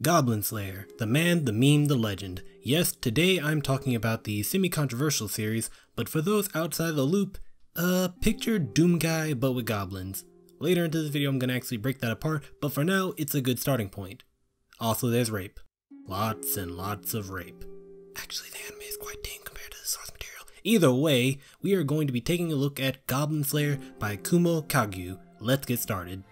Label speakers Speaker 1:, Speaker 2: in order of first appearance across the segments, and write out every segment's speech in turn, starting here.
Speaker 1: Goblin Slayer, the man, the meme, the legend. Yes, today I'm talking about the semi-controversial series, but for those outside the loop, picture Doom Guy but with goblins. Later into this video I'm gonna actually break that apart, but for now it's a good starting point. Also there's rape. Lots and lots of rape. Actually the anime is quite tame compared to the source material. Either way, we are going to be taking a look at Goblin Slayer by Kumo Kagyu. Let's get started.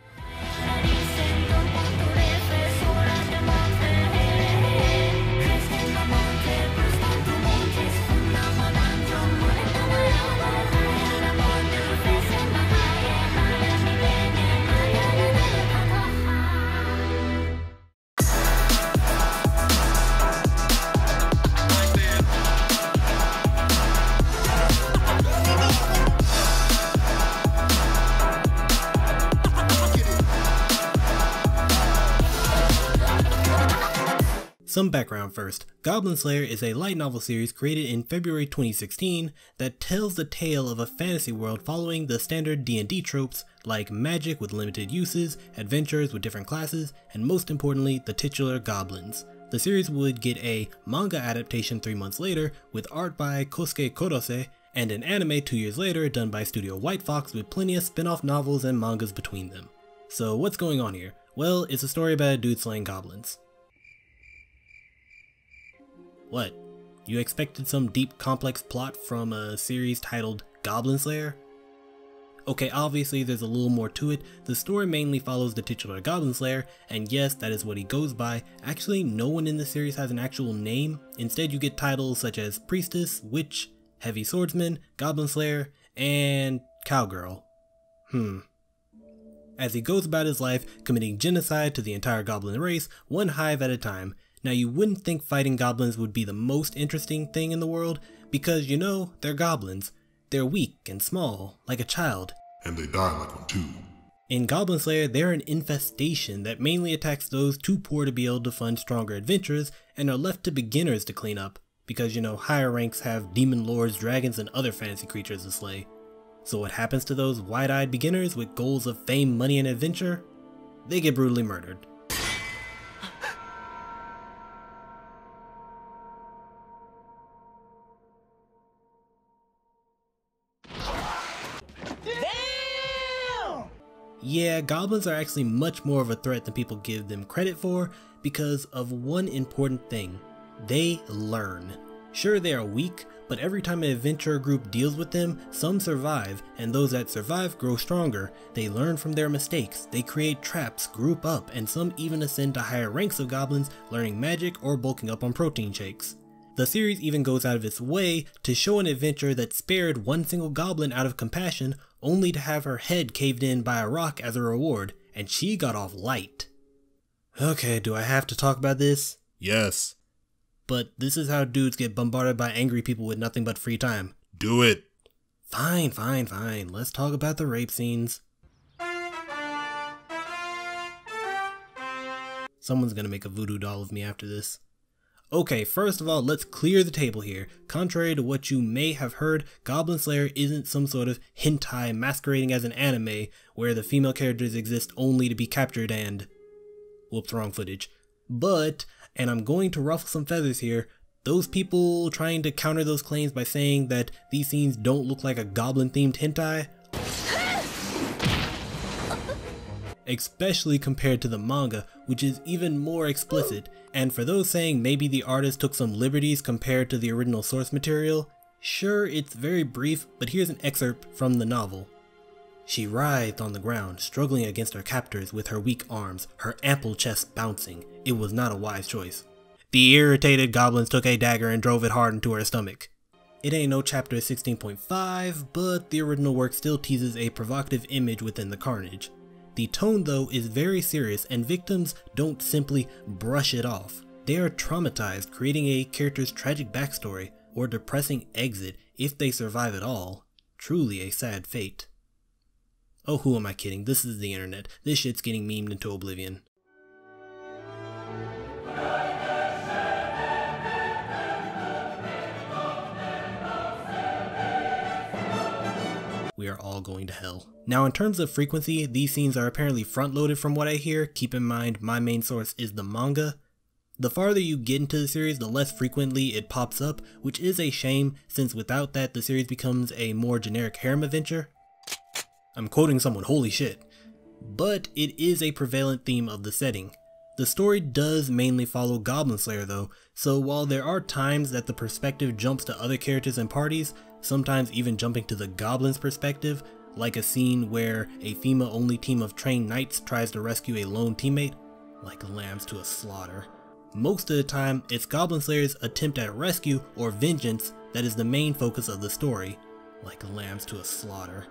Speaker 1: Some background first. Goblin Slayer is a light novel series created in February 2016 that tells the tale of a fantasy world following the standard D&D tropes like magic with limited uses, adventurers with different classes, and most importantly, the titular goblins. The series would get a manga adaptation 3 months later with art by Kosuke Kodose, and an anime 2 years later done by Studio White Fox with plenty of spin-off novels and mangas between them. So what's going on here? Well, it's a story about a dude slaying goblins. What? You expected some deep complex plot from a series titled Goblin Slayer? Okay, obviously there's a little more to it. The story mainly follows the titular Goblin Slayer, and yes, that is what he goes by. Actually, no one in the series has an actual name. Instead you get titles such as Priestess, Witch, Heavy Swordsman, Goblin Slayer, and Cowgirl. As he goes about his life committing genocide to the entire goblin race, one hive at a time. Now you wouldn't think fighting goblins would be the most interesting thing in the world, because you know, they're goblins. They're weak and small, like a child.
Speaker 2: And they die like one too.
Speaker 1: In Goblin Slayer, they're an infestation that mainly attacks those too poor to be able to fund stronger adventurers and are left to beginners to clean up, because you know, higher ranks have demon lords, dragons, and other fantasy creatures to slay. So what happens to those wide-eyed beginners with goals of fame, money, and adventure? They get brutally murdered. Yeah, goblins are actually much more of a threat than people give them credit for because of one important thing. They learn. Sure, they are weak, but every time an adventurer group deals with them, some survive, and those that survive grow stronger. They learn from their mistakes, they create traps, group up, and some even ascend to higher ranks of goblins, learning magic or bulking up on protein shakes. The series even goes out of its way to show an adventurer that spared one single goblin out of compassion, only to have her head caved in by a rock as a reward, and she got off light. Okay, do I have to talk about this?
Speaker 2: Yes.
Speaker 1: But this is how dudes get bombarded by angry people with nothing but free time.
Speaker 2: Do it.
Speaker 1: Fine. Let's talk about the rape scenes. Someone's gonna make a voodoo doll of me after this. Okay, first of all, let's clear the table here. Contrary to what you may have heard, Goblin Slayer isn't some sort of hentai masquerading as an anime where the female characters exist only to be captured and... whoops, wrong footage. But, and I'm going to ruffle some feathers here, those people trying to counter those claims by saying that these scenes don't look like a goblin-themed hentai, especially compared to the manga, which is even more explicit, and for those saying maybe the artist took some liberties compared to the original source material, sure, it's very brief, but here's an excerpt from the novel. She writhed on the ground, struggling against her captors with her weak arms, her ample chest bouncing. It was not a wise choice. The irritated goblins took a dagger and drove it hard into her stomach. It ain't no chapter 16.5, but the original work still teases a provocative image within the carnage. The tone though is very serious, and victims don't simply brush it off. They are traumatized, creating a character's tragic backstory or depressing exit if they survive at all. Truly a sad fate. Oh, who am I kidding? This is the internet. This shit's getting memed into oblivion. We are all going to hell. Now in terms of frequency, these scenes are apparently front-loaded from what I hear. Keep in mind, my main source is the manga. The farther you get into the series, the less frequently it pops up, which is a shame since without that the series becomes a more generic harem adventure. I'm quoting someone, holy shit. But it is a prevalent theme of the setting. The story does mainly follow Goblin Slayer though, so while there are times that the perspective jumps to other characters and parties, sometimes even jumping to the Goblin's perspective, like a scene where a female-only team of trained knights tries to rescue a lone teammate, like lambs to a slaughter. Most of the time, it's Goblin Slayer's attempt at rescue or vengeance that is the main focus of the story, like lambs to a slaughter.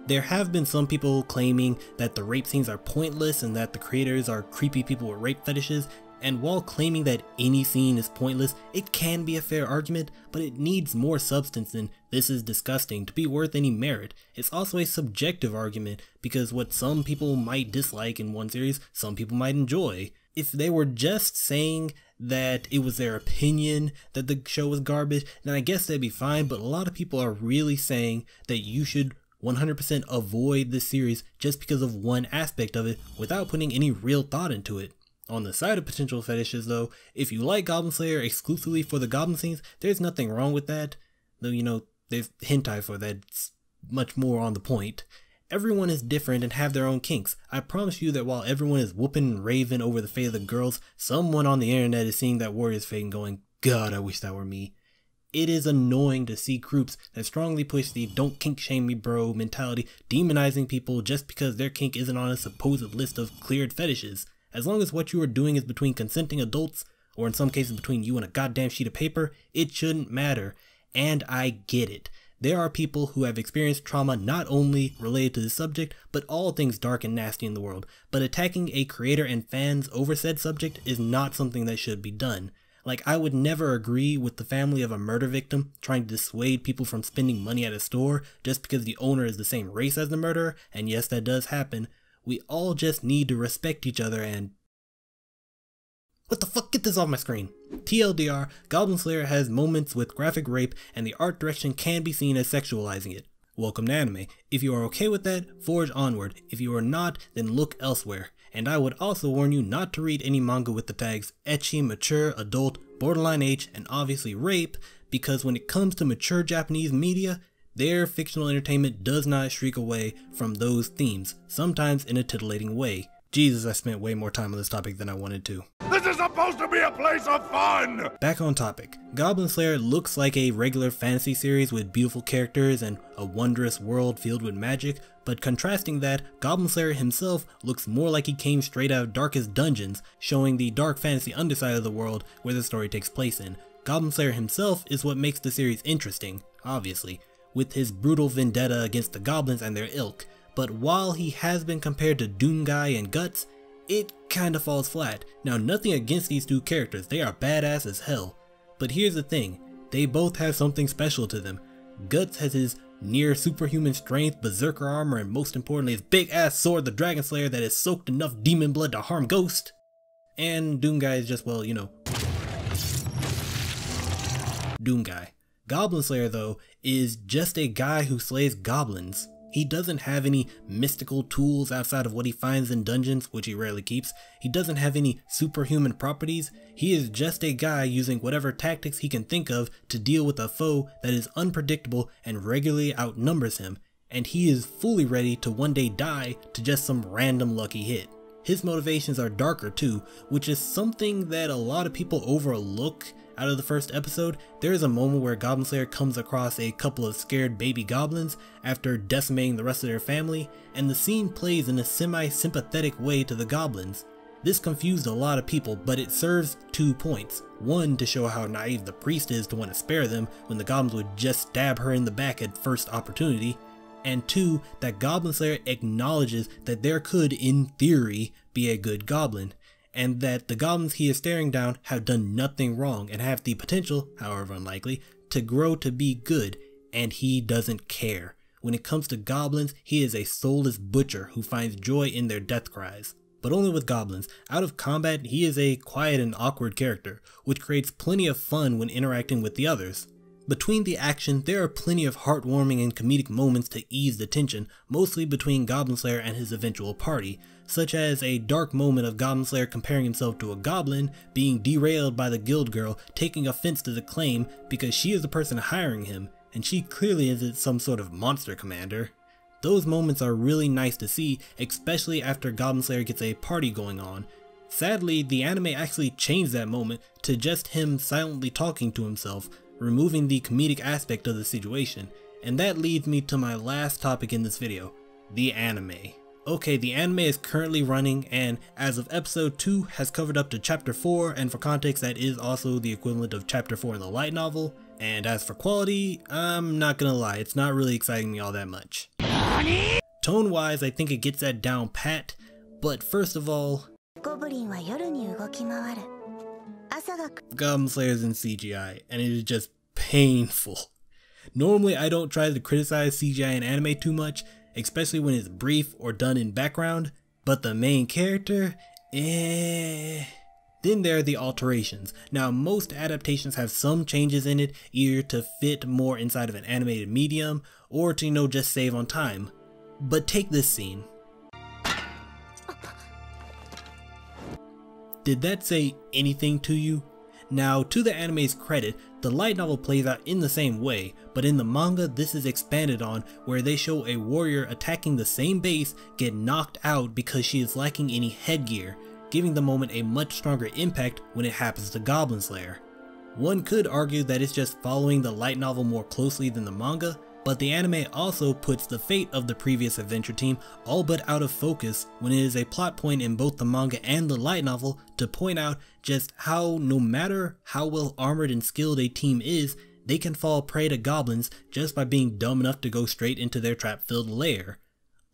Speaker 1: There have been some people claiming that the rape scenes are pointless and that the creators are creepy people with rape fetishes, and while claiming that any scene is pointless, it can be a fair argument, but it needs more substance than "this is disgusting" to be worth any merit. It's also a subjective argument, because what some people might dislike in one series, some people might enjoy. If they were just saying that it was their opinion that the show was garbage, then I guess that'd be fine, but a lot of people are really saying that you should 100% avoid this series just because of one aspect of it without putting any real thought into it. On the side of potential fetishes though, if you like Goblin Slayer exclusively for the goblin scenes, there's nothing wrong with that. Though, you know, there's hentai for that, it's much more on the point. Everyone is different and have their own kinks. I promise you that while everyone is whooping and raving over the fate of the girls, someone on the internet is seeing that warrior's fate and going, God, I wish that were me. It is annoying to see groups that strongly push the "don't kink shame me bro" mentality demonizing people just because their kink isn't on a supposed list of cleared fetishes. As long as what you are doing is between consenting adults, or in some cases between you and a goddamn sheet of paper, it shouldn't matter. And I get it. There are people who have experienced trauma not only related to this subject, but all things dark and nasty in the world. But attacking a creator and fans over said subject is not something that should be done. Like, I would never agree with the family of a murder victim trying to dissuade people from spending money at a store just because the owner is the same race as the murderer, and yes, that does happen. We all just need to respect each other and... What the fuck? Get this off my screen. TLDR, Goblin Slayer has moments with graphic rape and the art direction can be seen as sexualizing it. Welcome to anime. If you are okay with that, forge onward. If you are not, then look elsewhere. And I would also warn you not to read any manga with the tags ecchi, mature, adult, borderline age, and obviously rape, because when it comes to mature Japanese media, their fictional entertainment does not shrink away from those themes, sometimes in a titillating way. Jesus, I spent way more time on this topic than I wanted to.
Speaker 2: This is supposed to be a place of fun!
Speaker 1: Back on topic. Goblin Slayer looks like a regular fantasy series with beautiful characters and a wondrous world filled with magic, but contrasting that, Goblin Slayer himself looks more like he came straight out of Darkest Dungeons, showing the dark fantasy underside of the world where the story takes place in. Goblin Slayer himself is what makes the series interesting, obviously, with his brutal vendetta against the goblins and their ilk. But while he has been compared to Doomguy and Guts, it kinda falls flat. Now, nothing against these two characters, they are badass as hell. But here's the thing, they both have something special to them. Guts has his near superhuman strength, berserker armor, and most importantly his big ass sword, the Dragon Slayer, that has soaked enough demon blood to harm Ghost. And Doomguy is just, well, you know, Doomguy. Goblin Slayer though is just a guy who slays goblins. He doesn't have any mystical tools outside of what he finds in dungeons, which he rarely keeps. He doesn't have any superhuman properties. He is just a guy using whatever tactics he can think of to deal with a foe that is unpredictable and regularly outnumbers him, and he is fully ready to one day die to just some random lucky hit. His motivations are darker too, which is something that a lot of people overlook. Out of the first episode, there is a moment where Goblin Slayer comes across a couple of scared baby goblins after decimating the rest of their family, and the scene plays in a semi-sympathetic way to the goblins. This confused a lot of people, but it serves 2 points. One, to show how naive the priest is to want to spare them when the goblins would just stab her in the back at first opportunity, and 2, that Goblin Slayer acknowledges that there could, in theory, be a good goblin, and that the goblins he is staring down have done nothing wrong and have the potential, however unlikely, to grow to be good, and he doesn't care. When it comes to goblins, he is a soulless butcher who finds joy in their death cries. But only with goblins. Out of combat, he is a quiet and awkward character, which creates plenty of fun when interacting with the others. Between the action, there are plenty of heartwarming and comedic moments to ease the tension, mostly between Goblin Slayer and his eventual party, such as a dark moment of Goblin Slayer comparing himself to a goblin, being derailed by the guild girl taking offense to the claim because she is the person hiring him, and she clearly isn't some sort of monster commander. Those moments are really nice to see, especially after Goblin Slayer gets a party going on. Sadly, the anime actually changed that moment to just him silently talking to himself, removing the comedic aspect of the situation, and that leads me to my last topic in this video, the anime. Okay, the anime is currently running, and as of episode 2 has covered up to chapter 4, and for context that is also the equivalent of chapter 4 in the light novel, and as for quality, I'm not gonna lie, it's not really exciting me all that much. Tone wise, I think it gets that down pat, but first of all, Goblin Slayer's in CGI, and it is just painful. Normally I don't try to criticize CGI in anime too much, especially when it's brief or done in background, but the main character, Then there are the alterations. Now most adaptations have some changes in it, either to fit more inside of an animated medium, or to just save on time. But take this scene. Did that say anything to you? Now, to the anime's credit, the light novel plays out in the same way, but in the manga this is expanded on, where they show a warrior attacking the same base get knocked out because she is lacking any headgear, giving the moment a much stronger impact when it happens to Goblin Slayer. One could argue that it's just following the light novel more closely than the manga, but the anime also puts the fate of the previous adventure team all but out of focus when it is a plot point in both the manga and the light novel to point out just how no matter how well armored and skilled a team is, they can fall prey to goblins just by being dumb enough to go straight into their trap-filled lair.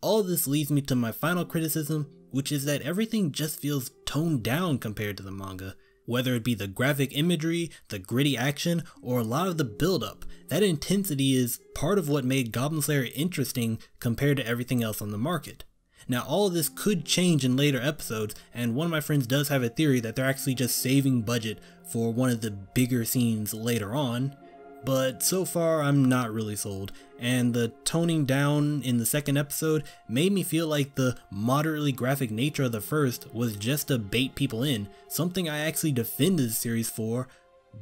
Speaker 1: All this leads me to my final criticism, which is that everything just feels toned down compared to the manga. Whether it be the graphic imagery, the gritty action, or a lot of the build-up, that intensity is part of what made Goblin Slayer interesting compared to everything else on the market. Now all of this could change in later episodes, and one of my friends does have a theory that they're actually just saving budget for one of the bigger scenes later on, but so far I'm not really sold, and the toning down in the second episode made me feel like the moderately graphic nature of the first was just to bait people in, something I actually defended the series for,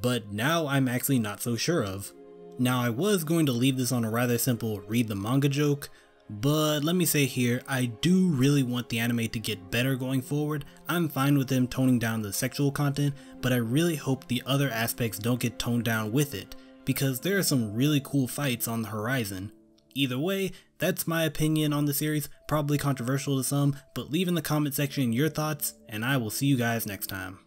Speaker 1: but now I'm actually not so sure of. Now I was going to leave this on a rather simple read the manga joke, but let me say here, I do really want the anime to get better going forward. I'm fine with them toning down the sexual content, but I really hope the other aspects don't get toned down with it, because there are some really cool fights on the horizon. Either way, that's my opinion on the series, probably controversial to some, but leave in the comment section your thoughts, and I will see you guys next time.